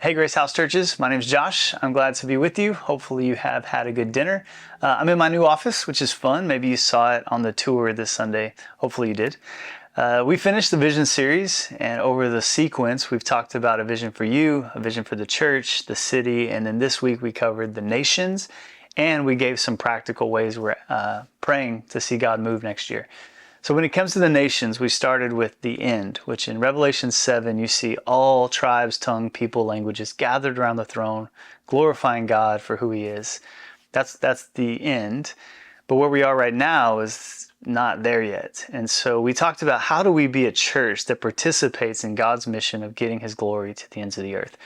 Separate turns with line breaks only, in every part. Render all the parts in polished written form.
Hey Grace House Churches, my name is Josh. I'm glad to be with you. Hopefully you have had a good dinner. I'm in my new office, which is fun. Maybe you saw it on the tour this Sunday. Hopefully you did. We finished the vision series, and over the sequence we've talked about a vision for you, a vision for the church, the city, and then this week we covered the nations, and we gave some practical ways we're praying to see God move next year. So when it comes to the nations, we started with the end, which in Revelation 7, you see all tribes, tongue, people, languages gathered around the throne, glorifying God for who he is. That's the end. But where we are right now is not there yet. And so we talked about how do we be a church that participates in God's mission of getting his glory to the ends of the earth.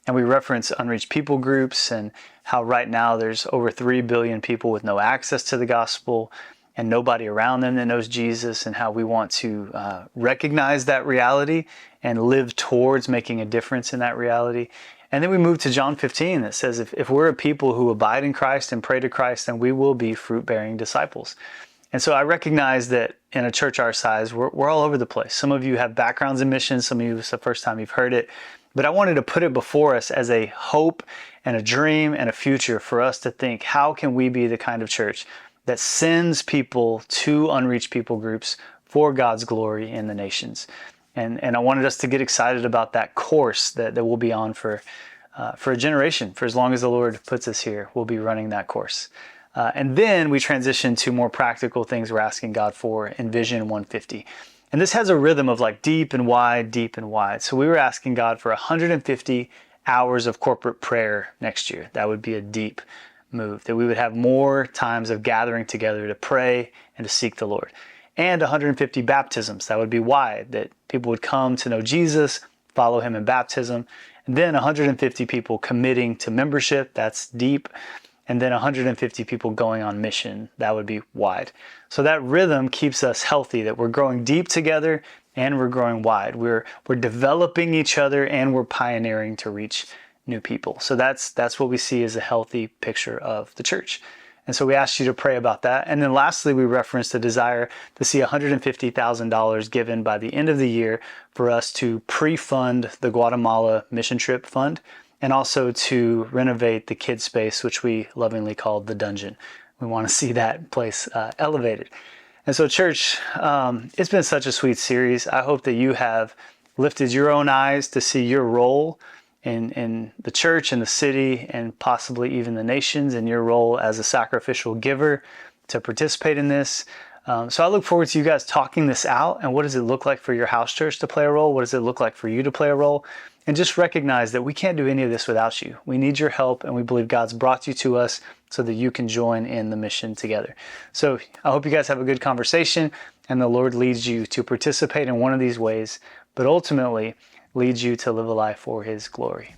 And we reference unreached people groups and how right now there's over 3 billion people with no access to the gospel and nobody around them that knows Jesus, and how we want to recognize that reality and live towards making a difference in that reality. And then we move to John 15 that says if we're a people who abide in Christ and pray to Christ, then we will be fruit-bearing disciples. And so I recognize that in a church our size, we're all over the place. Some of you have backgrounds in missions, some of you it's the first time you've heard it. But I wanted to put it before us as a hope and a dream and a future for us to think, how can we be the kind of church that sends people to unreached people groups for God's glory in the nations? And I wanted us to get excited about that course that we'll be on for a generation. For as long as the Lord puts us here, we'll be running that course. And then we transition to more practical things we're asking God for in Vision 150. And this has a rhythm of like deep and wide, deep and wide. So we were asking God for 150 hours of corporate prayer next year. That would be a deep move, that we would have more times of gathering together to pray and to seek the Lord. And 150 baptisms, that would be wide, that people would come to know Jesus, follow him in baptism. And then 150 people committing to membership, that's deep. And then 150 people going on mission, that would be wide. So that rhythm keeps us healthy, that we're growing deep together and we're growing wide. We're developing each other and we're pioneering to reach new people. So that's what we see as a healthy picture of the church. And so we asked you to pray about that. And then lastly, we referenced the desire to see $150,000 given by the end of the year for us to pre-fund the Guatemala mission trip fund, and also to renovate the kids space, which we lovingly called the dungeon. We want to see that place elevated. And so church, it's been such a sweet series. I hope that you have lifted your own eyes to see your role in the church and the city and possibly even the nations, and your role as a sacrificial giver to participate in this. So I look forward to you guys talking this out, and what does it look like for your house church to play a role? What does it look like for you to play a role? And just recognize that we can't do any of this without you. We need your help, and we believe God's brought you to us so that you can join in the mission together. So I hope you guys have a good conversation, and the Lord leads you to participate in one of these ways, but ultimately leads you to live a life for his glory.